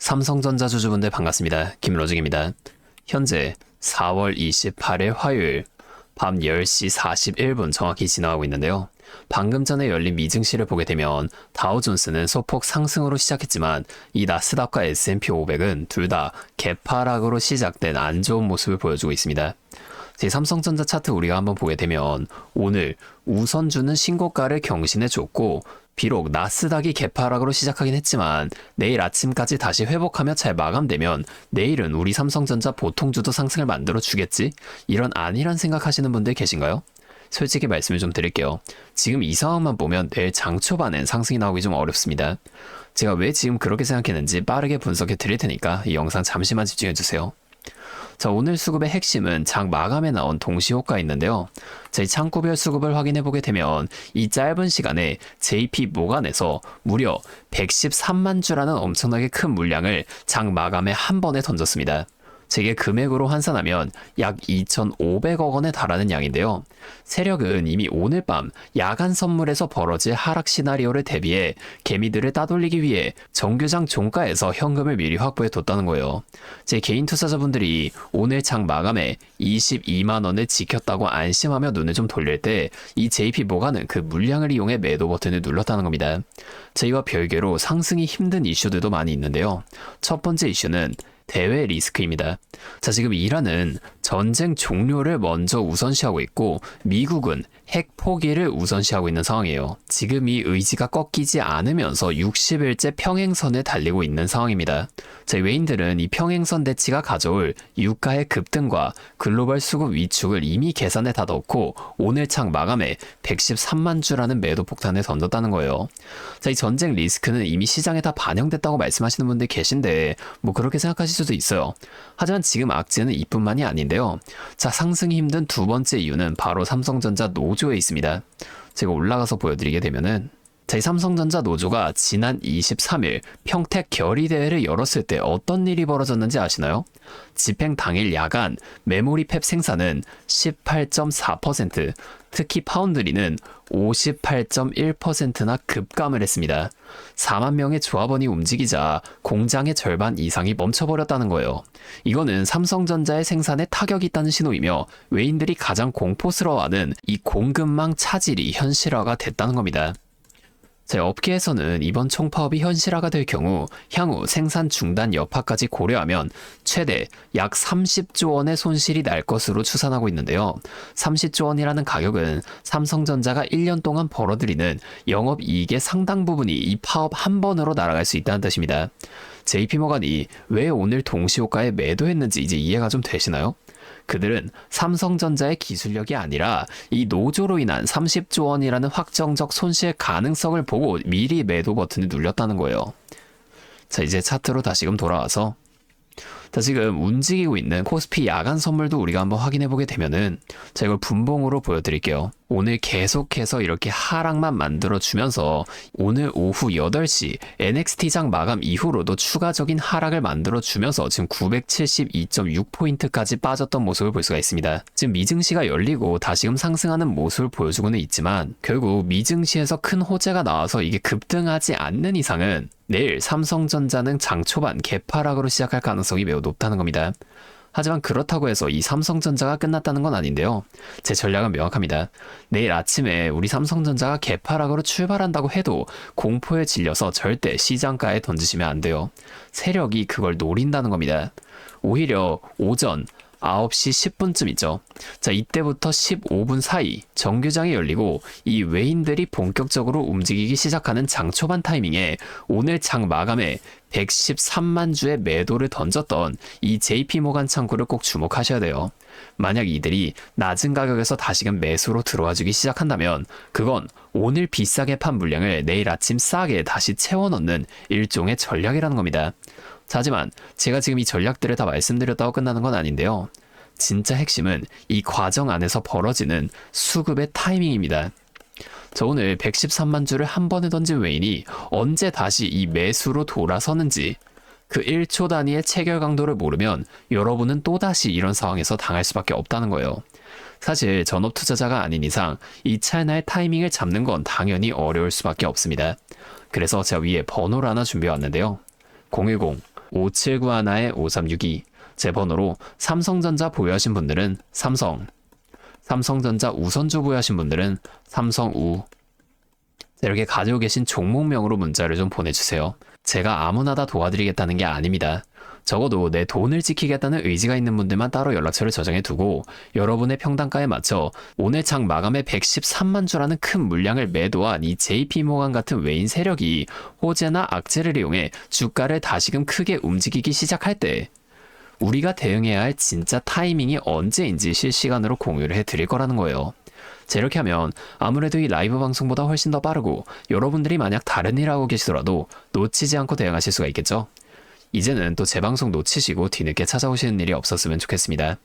삼성전자 주주분들 반갑습니다. 김로중입니다. 현재 4월 28일 화요일 밤 10시 41분 정확히 지나가고 있는데요. 방금 전에 열린 미증시를 보게 되면 다우존스는 소폭 상승으로 시작했지만 이 나스닥과 S&P 500은 둘 다 개파락으로 시작된 안 좋은 모습을 보여주고 있습니다. 제 삼성전자 차트 우리가 한번 보게 되면 오늘 우선주는 신고가를 경신해 줬고 비록 나스닥이 개파락으로 시작하긴 했지만 내일 아침까지 다시 회복하며 잘 마감되면 내일은 우리 삼성전자 보통주도 상승을 만들어 주겠지? 이런 아니란 생각하시는 분들 계신가요? 솔직히 말씀을 좀 드릴게요. 지금 이 상황만 보면 내일 장 초반엔 상승이 나오기 좀 어렵습니다. 제가 왜 지금 그렇게 생각했는지 빠르게 분석해 드릴 테니까 이 영상 잠시만 집중해 주세요. 자, 오늘 수급의 핵심은 장 마감에 나온 동시효과가 있는데요. 저희 창구별 수급을 확인해 보게 되면 이 짧은 시간에 JP 모간에서 무려 113만 주라는 엄청나게 큰 물량을 장 마감에 한 번에 던졌습니다. 제게 금액으로 환산하면 약 2,500억 원에 달하는 양인데요. 세력은 이미 오늘 밤 야간 선물에서 벌어질 하락 시나리오를 대비해 개미들을 따돌리기 위해 정규장 종가에서 현금을 미리 확보해 뒀다는 거예요. 제 개인 투자자분들이 오늘 장 마감에 22만 원을 지켰다고 안심하며 눈을 좀 돌릴 때 이 JP 모간은 그 물량을 이용해 매도 버튼을 눌렀다는 겁니다. 저희와 별개로 상승이 힘든 이슈들도 많이 있는데요. 첫 번째 이슈는 대외 리스크입니다. 자, 지금 이란은 전쟁 종료를 먼저 우선시하고 있고 미국은 핵 포기를 우선시하고 있는 상황이에요. 지금 이 의지가 꺾이지 않으면서 60일째 평행선을 달리고 있는 상황입니다. 자, 외인들은 이 평행선 대치가 가져올 유가의 급등과 글로벌 수급 위축을 이미 계산에 다 넣고 오늘 창 마감에 113만 주라는 매도 폭탄을 던졌다는 거예요. 자, 이 전쟁 리스크는 이미 시장에 다 반영됐다고 말씀하시는 분들 계신데 뭐 그렇게 생각하실 수도 있어요. 하지만 지금 악재는 이뿐만이 아닌데요. 자, 상승이 힘든 두 번째 이유는 바로 삼성전자 노조에 있습니다. 제가 올라가서 보여드리게 되면은 제 삼성전자 노조가 지난 23일 평택 결의대회를 열었을 때 어떤 일이 벌어졌는지 아시나요? 집행 당일 야간 메모리 팹 생산은 18.4%, 특히 파운드리는 58.1%나 급감을 했습니다. 4만 명의 조합원이 움직이자 공장의 절반 이상이 멈춰버렸다는 거예요. 이거는 삼성전자의 생산에 타격이 있다는 신호이며 외인들이 가장 공포스러워하는 이 공급망 차질이 현실화가 됐다는 겁니다. 제 업계에서는 이번 총파업이 현실화가 될 경우 향후 생산 중단 여파까지 고려하면 최대 약 30조 원의 손실이 날 것으로 추산하고 있는데요. 30조 원이라는 가격은 삼성전자가 1년 동안 벌어들이는 영업이익의 상당 부분이 이 파업 한 번으로 날아갈 수 있다는 뜻입니다. JP모간이 왜 오늘 동시효과에 매도했는지 이제 이해가 좀 되시나요? 그들은 삼성전자의 기술력이 아니라 이 노조로 인한 30조 원이라는 확정적 손실 가능성을 보고 미리 매도 버튼을 눌렸다는 거예요. 자, 이제 차트로 다시금 돌아와서 자, 지금 움직이고 있는 코스피 야간 선물도 우리가 한번 확인해 보게 되면은 자, 이걸 분봉으로 보여드릴게요. 오늘 계속해서 이렇게 하락만 만들어주면서 오늘 오후 8시 NXT장 마감 이후로도 추가적인 하락을 만들어주면서 지금 972.6포인트까지 빠졌던 모습을 볼 수가 있습니다. 지금 미증시가 열리고 다시금 상승하는 모습을 보여주고는 있지만 결국 미증시에서 큰 호재가 나와서 이게 급등하지 않는 이상은 내일 삼성전자는 장 초반 개파락으로 시작할 가능성이 매우 높다는 겁니다. 하지만 그렇다고 해서 이 삼성전자가 끝났다는 건 아닌데요. 제 전략은 명확합니다. 내일 아침에 우리 삼성전자가 개파락으로 출발한다고 해도 공포에 질려서 절대 시장가에 던지시면 안 돼요. 세력이 그걸 노린다는 겁니다. 오히려 오전 9시 10분쯤 있죠. 자, 이때부터 15분 사이 정규장이 열리고 이 외인들이 본격적으로 움직이기 시작하는 장 초반 타이밍에 오늘 장 마감에 113만 주의 매도를 던졌던 이 JP모간 창구를 꼭 주목하셔야 돼요. 만약 이들이 낮은 가격에서 다시금 매수로 들어와주기 시작한다면 그건 오늘 비싸게 판 물량을 내일 아침 싸게 다시 채워넣는 일종의 전략이라는 겁니다. 자, 하지만 제가 지금 이 전략들을 다 말씀드렸다고 끝나는 건 아닌데요. 진짜 핵심은 이 과정 안에서 벌어지는 수급의 타이밍입니다. 저 오늘 113만 주를 한 번에 던진 외인이 언제 다시 이 매수로 돌아서는지 그 1초 단위의 체결 강도를 모르면 여러분은 또다시 이런 상황에서 당할 수밖에 없다는 거예요. 사실 전업 투자자가 아닌 이상 이 찰나의 타이밍을 잡는 건 당연히 어려울 수밖에 없습니다. 그래서 제가 위에 번호를 하나 준비해 왔는데요. 010 5791-5362 제 번호로 삼성전자 보유하신 분들은 삼성, 삼성전자 우선주 보유하신 분들은 삼성우. 이렇게 가지고 계신 종목명으로 문자를 좀 보내주세요. 제가 아무나 다 도와드리겠다는 게 아닙니다. 적어도 내 돈을 지키겠다는 의지가 있는 분들만 따로 연락처를 저장해 두고 여러분의 평단가에 맞춰 오늘 장 마감에 113만 주라는 큰 물량을 매도한 이 JP모간 같은 외인 세력이 호재나 악재를 이용해 주가를 다시금 크게 움직이기 시작할 때 우리가 대응해야 할 진짜 타이밍이 언제인지 실시간으로 공유를 해드릴 거라는 거예요. 자, 이렇게 하면 아무래도 이 라이브 방송보다 훨씬 더 빠르고 여러분들이 만약 다른 일 하고 계시더라도 놓치지 않고 대응하실 수가 있겠죠? 이제는 또 제 방송 놓치시고 뒤늦게 찾아오시는 일이 없었으면 좋겠습니다.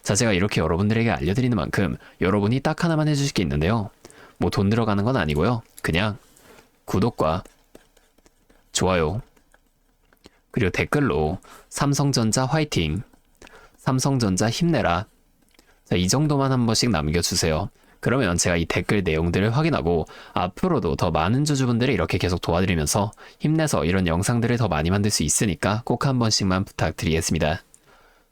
자, 제가 이렇게 여러분들에게 알려드리는 만큼 여러분이 딱 하나만 해주실 게 있는데요. 뭐 돈 들어가는 건 아니고요. 그냥 구독과 좋아요 그리고 댓글로 삼성전자 화이팅, 삼성전자 힘내라. 자, 이 정도만 한 번씩 남겨주세요. 그러면 제가 이 댓글 내용들을 확인하고 앞으로도 더 많은 주주분들이 이렇게 계속 도와드리면서 힘내서 이런 영상들을 더 많이 만들 수 있으니까 꼭 한 번씩만 부탁드리겠습니다.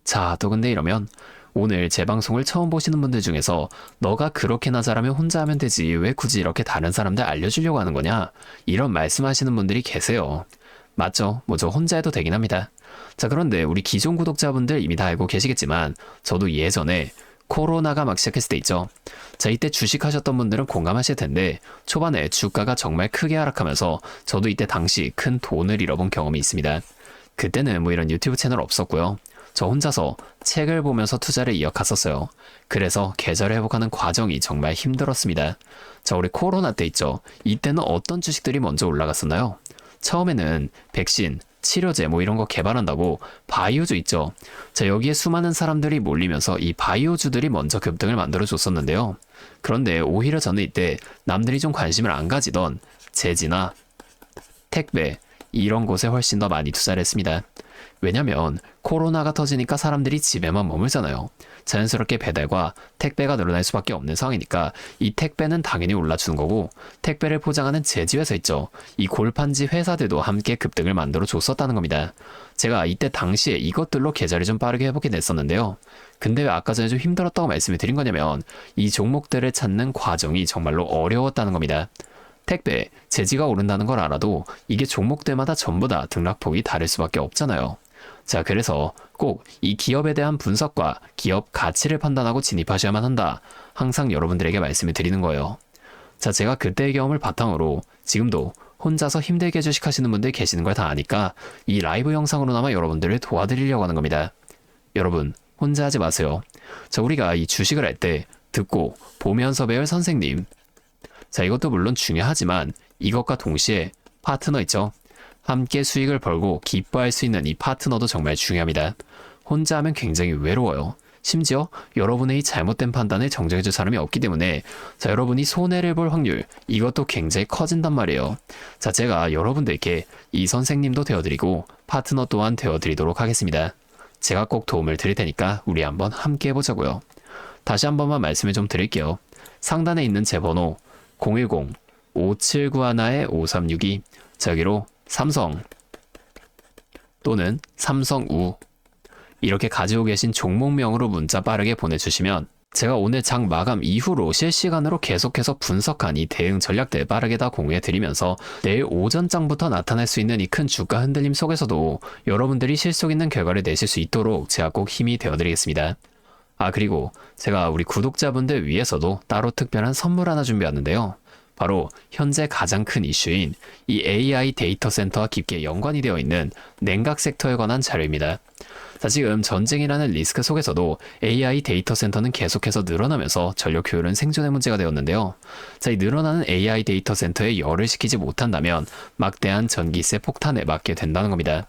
자, 또 근데 이러면 오늘 제 방송을 처음 보시는 분들 중에서 너가 그렇게나 잘하면 혼자 하면 되지 왜 굳이 이렇게 다른 사람들 알려주려고 하는 거냐 이런 말씀하시는 분들이 계세요. 맞죠? 뭐 저 혼자 해도 되긴 합니다. 자, 그런데 우리 기존 구독자분들 이미 다 알고 계시겠지만 저도 예전에 코로나가 막 시작했을 때 있죠. 자, 이때 주식하셨던 분들은 공감하실 텐데 초반에 주가가 정말 크게 하락하면서 저도 이때 당시 큰 돈을 잃어본 경험이 있습니다. 그때는 뭐 이런 유튜브 채널 없었고요. 저 혼자서 책을 보면서 투자를 이어갔었어요. 그래서 계좌를 회복하는 과정이 정말 힘들었습니다. 자, 우리 코로나 때 있죠. 이때는 어떤 주식들이 먼저 올라갔었나요? 처음에는 백신, 치료제 뭐 이런 거 개발한다고 바이오주 있죠. 자, 여기에 수많은 사람들이 몰리면서 이 바이오주들이 먼저 급등을 만들어 줬었는데요. 그런데 오히려 저는 이때 남들이 좀 관심을 안 가지던 제지나 택배 이런 곳에 훨씬 더 많이 투자를 했습니다. 왜냐면 코로나가 터지니까 사람들이 집에만 머물잖아요. 자연스럽게 배달과 택배가 늘어날 수밖에 없는 상황이니까 이 택배는 당연히 올라주는 거고 택배를 포장하는 제지회사 있죠. 이 골판지 회사들도 함께 급등을 만들어 줬었다는 겁니다. 제가 이때 당시에 이것들로 계좌를 좀 빠르게 회복이 됐었는데요. 근데 왜 아까 전에 좀 힘들었다고 말씀을 드린 거냐면 이 종목들을 찾는 과정이 정말로 어려웠다는 겁니다. 택배, 제지가 오른다는 걸 알아도 이게 종목들마다 전부 다 등락폭이 다를 수밖에 없잖아요. 자, 그래서 꼭 이 기업에 대한 분석과 기업 가치를 판단하고 진입하셔야만 한다. 항상 여러분들에게 말씀을 드리는 거예요. 자, 제가 그때의 경험을 바탕으로 지금도 혼자서 힘들게 주식하시는 분들 계시는 걸 다 아니까 이 라이브 영상으로나마 여러분들을 도와드리려고 하는 겁니다. 여러분, 혼자 하지 마세요. 자, 우리가 이 주식을 할 때 듣고 보면서 배울 선생님. 자, 이것도 물론 중요하지만 이것과 동시에 파트너 있죠. 함께 수익을 벌고 기뻐할 수 있는 이 파트너도 정말 중요합니다. 혼자 하면 굉장히 외로워요. 심지어 여러분의 이 잘못된 판단을 정정해줄 사람이 없기 때문에 자, 여러분이 손해를 볼 확률 이것도 굉장히 커진단 말이에요. 자, 제가 여러분들께 이 선생님도 되어드리고 파트너 또한 되어드리도록 하겠습니다. 제가 꼭 도움을 드릴 테니까 우리 한번 함께 해보자고요. 다시 한 번만 말씀을 좀 드릴게요. 상단에 있는 제 번호 010-5791-5362 저기로 삼성 또는 삼성우 이렇게 가지고 계신 종목명으로 문자 빠르게 보내주시면 제가 오늘 장 마감 이후로 실시간으로 계속해서 분석한 이 대응 전략들 빠르게 다 공유해드리면서 내일 오전장부터 나타날 수 있는 이 큰 주가 흔들림 속에서도 여러분들이 실속 있는 결과를 내실 수 있도록 제가 꼭 힘이 되어드리겠습니다. 아, 그리고 제가 우리 구독자분들 위해서도 따로 특별한 선물 하나 준비했는데요. 바로 현재 가장 큰 이슈인 이 AI 데이터 센터와 깊게 연관이 되어 있는 냉각 섹터에 관한 자료입니다. 자, 지금 전쟁이라는 리스크 속에서도 AI 데이터 센터는 계속해서 늘어나면서 전력 효율은 생존의 문제가 되었는데요. 자, 이 늘어나는 AI 데이터 센터에 열을 식히지 못한다면 막대한 전기세 폭탄에 맞게 된다는 겁니다.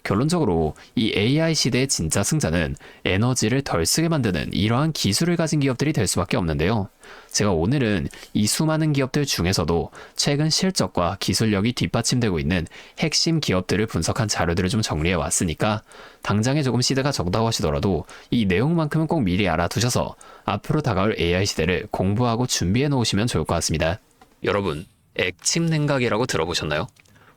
결론적으로 이 AI 시대의 진짜 승자는 에너지를 덜 쓰게 만드는 이러한 기술을 가진 기업들이 될 수밖에 없는데요. 제가 오늘은 이 수많은 기업들 중에서도 최근 실적과 기술력이 뒷받침되고 있는 핵심 기업들을 분석한 자료들을 좀 정리해 왔으니까 당장에 조금 시대가 적다고 하시더라도 이 내용만큼은 꼭 미리 알아두셔서 앞으로 다가올 AI 시대를 공부하고 준비해 놓으시면 좋을 것 같습니다. 여러분, 액침 냉각이라고 들어보셨나요?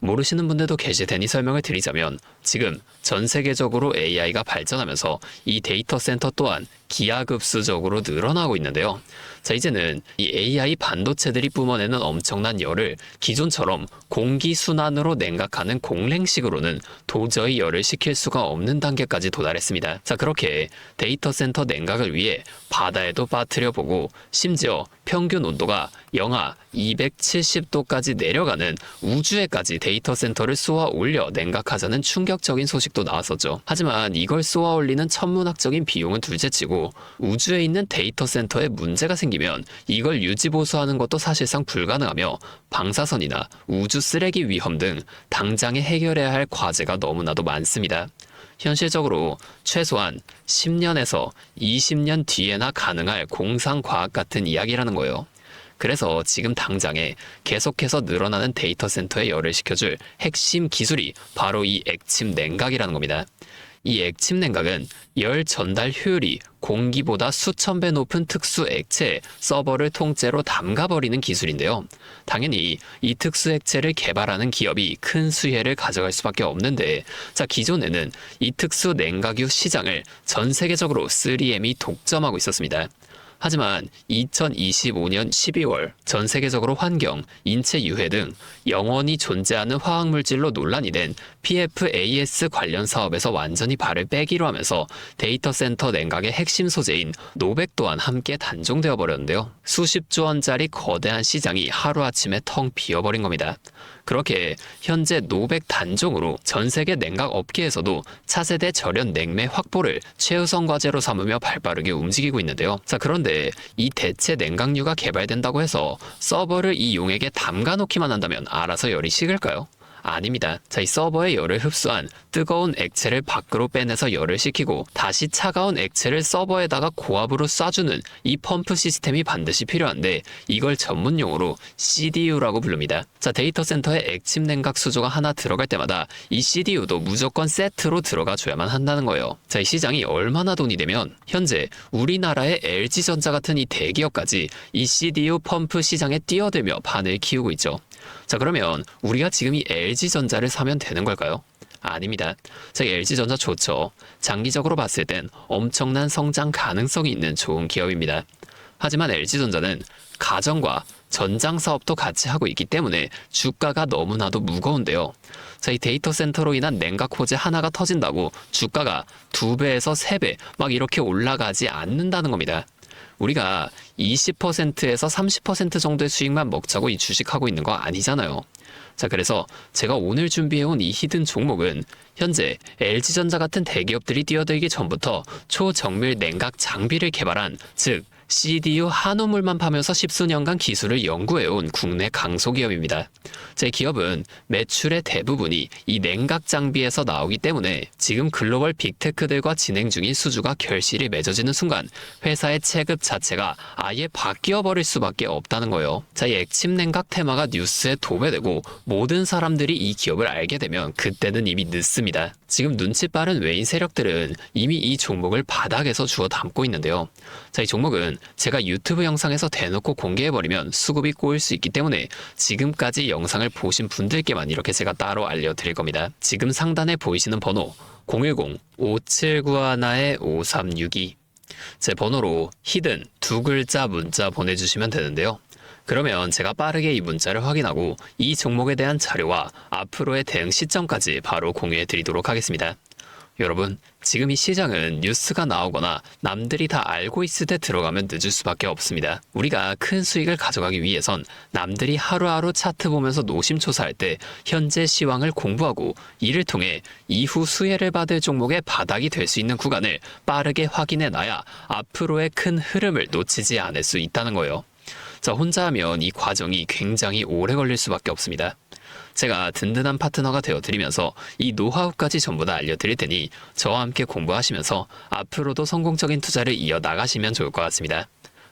모르시는 분들도 계실 테니 설명을 드리자면 지금 전 세계적으로 AI가 발전하면서 이 데이터 센터 또한 기하급수적으로 늘어나고 있는데요. 자, 이제는 이 AI 반도체들이 뿜어내는 엄청난 열을 기존처럼 공기순환으로 냉각하는 공랭식으로는 도저히 열을 식힐 수가 없는 단계까지 도달했습니다. 자, 그렇게 데이터 센터 냉각을 위해 바다에도 빠뜨려 보고 심지어 평균 온도가 영하 270도까지 내려가는 우주에까지 데이터 센터를 쏘아 올려 냉각하자는 충격적인 소식도 나왔었죠. 하지만 이걸 쏘아 올리는 천문학적인 비용은 둘째치고 우주에 있는 데이터 센터에 문제가 생기면 이걸 유지 보수하는 것도 사실상 불가능하며 방사선이나 우주 쓰레기 위험 등 당장에 해결해야 할 과제가 너무나도 많습니다. 현실적으로 최소한 10년에서 20년 뒤에나 가능할 공상과학 같은 이야기라는 거예요. 그래서 지금 당장에 계속해서 늘어나는 데이터 센터에 열을 식혀줄 핵심 기술이 바로 이 액침 냉각이라는 겁니다. 이 액침 냉각은 열 전달 효율이 공기보다 수천 배 높은 특수 액체에 서버를 통째로 담가버리는 기술인데요. 당연히 이 특수 액체를 개발하는 기업이 큰 수혜를 가져갈 수밖에 없는데, 자, 기존에는 이 특수 냉각유 시장을 전 세계적으로 3M이 독점하고 있었습니다. 하지만 2025년 12월 전 세계적으로 환경, 인체 유해 등 영원히 존재하는 화학물질로 논란이 된 PFAS 관련 사업에서 완전히 발을 빼기로 하면서 데이터 센터 냉각의 핵심 소재인 노백 또한 함께 단종되어 버렸는데요. 수십조 원짜리 거대한 시장이 하루아침에 텅 비어버린 겁니다. 그렇게 현재 노백 단종으로 전 세계 냉각 업계에서도 차세대 절연 냉매 확보를 최우선 과제로 삼으며 발빠르게 움직이고 있는데요. 자, 그런데 이 대체 냉각유가 개발된다고 해서 서버를 이 용액에 담가 놓기만 한다면 알아서 열이 식을까요? 아닙니다. 자, 이 서버의 열을 흡수한 뜨거운 액체를 밖으로 빼내서 열을 식히고 다시 차가운 액체를 서버에다가 고압으로 쏴주는 이 펌프 시스템이 반드시 필요한데 이걸 전문용어로 CDU라고 부릅니다. 자, 데이터 센터에 액침 냉각 수조가 하나 들어갈 때마다 이 CDU도 무조건 세트로 들어가 줘야만 한다는 거예요. 자, 이 시장이 얼마나 돈이 되면 현재 우리나라의 LG전자 같은 이 대기업까지 이 CDU 펌프 시장에 뛰어들며 판을 키우고 있죠. 자, 그러면 우리가 지금 이 LG전자를 사면 되는 걸까요? 아닙니다. 자, LG전자 좋죠. 장기적으로 봤을 땐 엄청난 성장 가능성이 있는 좋은 기업입니다. 하지만 LG전자는 가정과 전장 사업도 같이 하고 있기 때문에 주가가 너무나도 무거운데요. 자, 이 데이터 센터로 인한 냉각 호재 하나가 터진다고 주가가 2배에서 3배 막 이렇게 올라가지 않는다는 겁니다. 우리가 20%에서 30% 정도의 수익만 먹자고 이 주식하고 있는 거 아니잖아요. 자, 그래서 제가 오늘 준비해온 이 히든 종목은 현재 LG전자 같은 대기업들이 뛰어들기 전부터 초정밀 냉각 장비를 개발한, 즉 CDU 한우물만 파면서 십수년간 기술을 연구해온 국내 강소기업입니다. 제 기업은 매출의 대부분이 이 냉각 장비에서 나오기 때문에 지금 글로벌 빅테크들과 진행 중인 수주가 결실이 맺어지는 순간 회사의 체급 자체가 아예 바뀌어 버릴 수밖에 없다는 거예요. 자, 이 액침 냉각 테마가 뉴스에 도배되고 모든 사람들이 이 기업을 알게 되면 그때는 이미 늦습니다. 지금 눈치 빠른 외인 세력들은 이미 이 종목을 바닥에서 주워 담고 있는데요. 자, 이 종목은 제가 유튜브 영상에서 대놓고 공개해버리면 수급이 꼬일 수 있기 때문에 지금까지 영상을 보신 분들께만 이렇게 제가 따로 알려드릴 겁니다. 지금 상단에 보이시는 번호 010-5791-5362 제 번호로 히든 2글자 문자 보내주시면 되는데요. 그러면 제가 빠르게 이 문자를 확인하고 이 종목에 대한 자료와 앞으로의 대응 시점까지 바로 공유해 드리도록 하겠습니다. 여러분, 지금 이 시장은 뉴스가 나오거나 남들이 다 알고 있을 때 들어가면 늦을 수밖에 없습니다. 우리가 큰 수익을 가져가기 위해선 남들이 하루하루 차트 보면서 노심초사할 때 현재 시황을 공부하고 이를 통해 이후 수혜를 받을 종목의 바닥이 될 수 있는 구간을 빠르게 확인해 놔야 앞으로의 큰 흐름을 놓치지 않을 수 있다는 거예요. 자, 혼자 하면 이 과정이 굉장히 오래 걸릴 수밖에 없습니다. 제가 든든한 파트너가 되어드리면서 이 노하우까지 전부 다 알려드릴 테니 저와 함께 공부하시면서 앞으로도 성공적인 투자를 이어나가시면 좋을 것 같습니다.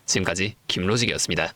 지금까지 김로직이었습니다.